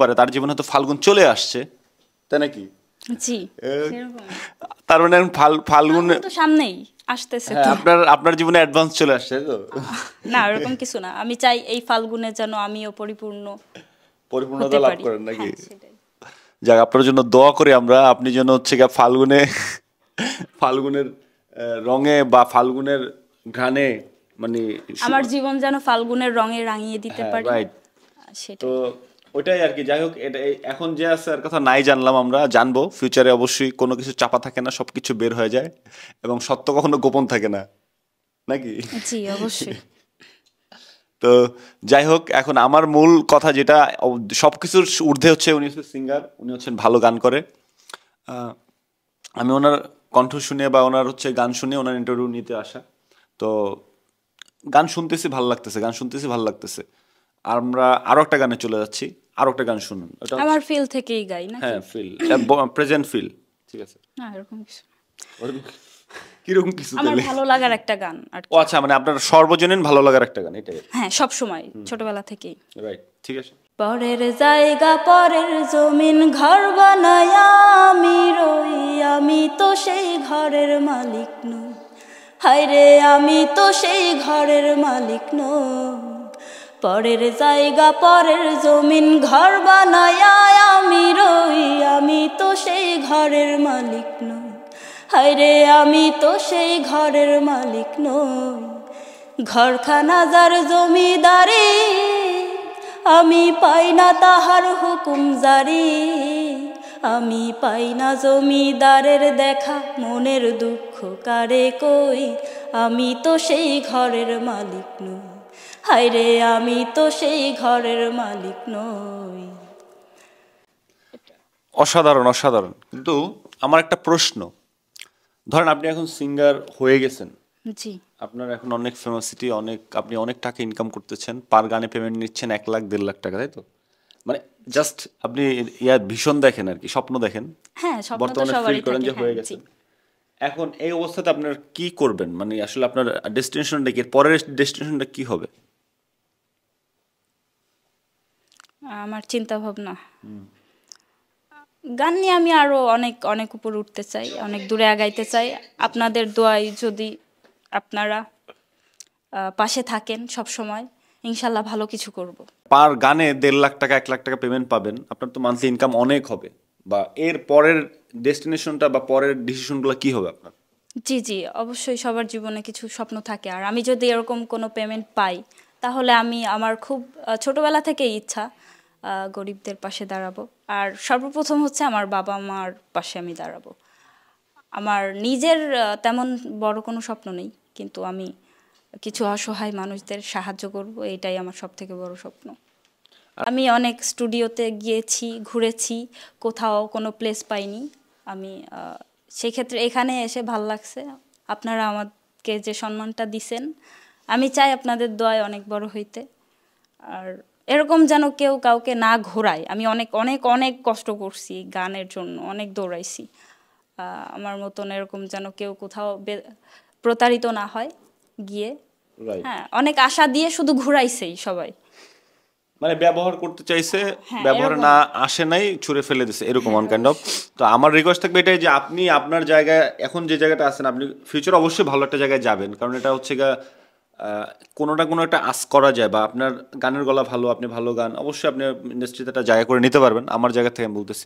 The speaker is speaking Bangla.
পারে তার জীবনে হয়তো ফাল্গুন চলে আসছে, তাই নাকি? জি, তার মানে ফাল্গুন তো সামনেই আসতেছে তো। আপনার জীবনে অ্যাডভান্স চলে আসছে তো? না, এরকম কিছু না। আমি চাই এই ফাল্গুনে যেন আমিও পরিপূর্ণতা লাভ করেন নাকি? সেটাই। যাক, আপনার জন্য দোয়া করি আমরা, আপনি যেন হচ্ছে গিয়ে ফাল্গুনের রঙে বা ফাল্গুনের ঘ্রাণে মানে আমার জীবন যেন ফাল্গুনের রঙে রাঙিয়ে দিতে পারি। রাইট। তো সেটাই। ওইটাই আর কি। যাই হোক, এটা এখন যে আছে এর কথা নাই জানলাম, আমরা জানবো ফিউচারে। অবশ্যই কোনো কিছু চাপা থাকে না, সবকিছু বের হয়ে যায়, এবং সত্য কখনো গোপন থাকে না, নাকি? জি, অবশ্যই। তো যাই হোক, এখন আমার মূল কথা যেটা, সবকিছুর ঊর্ধ্বে হচ্ছে উনি হচ্ছে সিঙ্গার, উনি হচ্ছেন ভালো গান করে। আমি ওনার কণ্ঠ শুনে বা ওনার হচ্ছে গান শুনে ওনার ইন্টারভিউ নিতে আসা। তো গান শুনতেছি ভালো লাগতেছে। আমরা আরো একটা গানে চলে যাচ্ছি, আরো একটা গান শুনুন। আমার ফিল থেকেই গাই নাকি? হ্যাঁ, ফিল, প্রেজেন্ট ফিল। ঠিক আছে, না, এরকম কিছু কিরকম কিছু আমার তাহলে? ভালো লাগার একটা গান আর ও আচ্ছা, মানে আপনার সর্বজনীন ভালো লাগার একটা গান, এটাই? হ্যাঁ, সব সময় ছোটবেলা থেকেই। রাইট, ঠিক আছে। পরের জায়গা পরের জমিন ঘর বানায়া আমি রই, আমি তো সেই ঘরের মালিক নই। হায়রে, আমি তো সেই ঘরের মালিক নই। পরের জায়গা পরের জমিন ঘর বানায়া আমি রই, আমি তো সেই ঘরের মালিক নই। হায়রে, আমি তো সেই ঘরের মালিক নই। ঘরখানা যার জমিদারি, আমি পাই না তাহার হুকুম জারি। আমি পাই না জমিদারের দেখা, মনের দুঃখ কারে কই। আমি তো সেই ঘরের মালিক নই। হায়রে, আমি তো সেই ঘরের মালিক নই। অসাধারণ, অসাধারণ। কিন্তু আমার একটা প্রশ্ন, ধরেন আপনি এখন সিঙ্গার হয়ে গেছেন, জি, আপনার এখন অনেক ফেমাসিটি, আপনি অনেক টাকা ইনকাম করতেছেন, পার গানে পেমেন্ট নিচ্ছেন 1 লাখ 1.5 লাখ টাকা, তাই তো? মানে জাস্ট আপনি ভীষণ দেখেন আর কি, স্বপ্ন দেখেন, হ্যাঁ, স্বপ্ন তো বর্তমানে ফিল সবারই করেন থাকে। যে হ্যাঁ, হয়ে জি। গেছেন। এখন এই অবস্থাতে আপনার কি করবেন? মানে আসলে আপনার ডেস্টিনেশনটা কি, পরের ডেস্টিনেশনটা কি হবে? আমার চিন্তা ভাবনা, গান নিয়ে আমি আরো অনেক অনেক উপর উঠতে চাই, অনেক দূরে আগাইতে চাই। আপনাদের দোয়ায় যদি আপনারা পাশে থাকেন সব সময়, ইনশাল্লাহ ভালো কিছু করব। পার গানে 1.5 লাখ টাকা 1 লাখ টাকা পেমেন্ট পাবেন, আপনার তো মান্থলি ইনকাম অনেক হবে। বা এর পরের ডেস্টিনেশনটা বা পরের ডিসিশনগুলো কি হবে আপনার? জি, জি, অবশ্যই সবার জীবনে কিছু স্বপ্ন থাকে। আর আমি যদি এরকম কোনো পেমেন্ট পাই, তাহলে আমার খুব ছোটবেলা থেকেই ইচ্ছা গরিবদের পাশে দাঁড়াবো। আর সর্বপ্রথম হচ্ছে আমার বাবা মার পাশে আমি দাঁড়াবো। আমার নিজের তেমন বড় কোনো স্বপ্ন নেই, কিন্তু আমি কিছু অসহায় মানুষদের সাহায্য করব, এটাই আমার সব থেকে বড় স্বপ্ন। আমি অনেক স্টুডিওতে গিয়েছি, ঘুরেছি, কোথাও কোনো প্লেস পাইনি। আমি সেই ক্ষেত্রে এখানে এসে ভাল লাগছে। আপনারা আমাকে যে সম্মানটা দিছেন, আমি চাই আপনাদের দোয়ায় অনেক বড় হইতে। আর এরকম যেন কেউ কাউকে না ঘোরায়। আমি অনেক অনেক অনেক কষ্ট করছি গানের জন্য, অনেক দৌড়াইছি। আমার মতন এরকম যেন কেউ কোথাও প্রতারিত না হয় গিয়ে। রাইট। হ্যাঁ, অনেক আশা দিয়ে শুধু ঘুরাইছেই সবাই। মানে ব্যবহার করতে চাইছে, হ্যাঁ, ব্যবহারে এরকম। না আসে নাই, ছুঁড়ে ফেলে দিছে, এরকম হ্যাঁ, অন কাইন্ড অফ। অবশ্যই। তো আমার রিকোয়েস্ট থাকবে এটাই যে আপনি আপনার জায়গায়, এখন যে জায়গাটা আছেন, আপনি ফিউচার অবশ্যই ভালো একটা জায়গায় যাবেন, কারণ এটা হচ্ছে গা কোনো না কোনো একটা আস করা যায়। বা আপনার গানের গলা ভালো, আপনি ভালো গান, অবশ্যই আপনি ইন্ডাস্ট্রিতে একটা জায়গা করে নিতে পারবেন, আমার জায়গা থেকে আমি বলতেছি।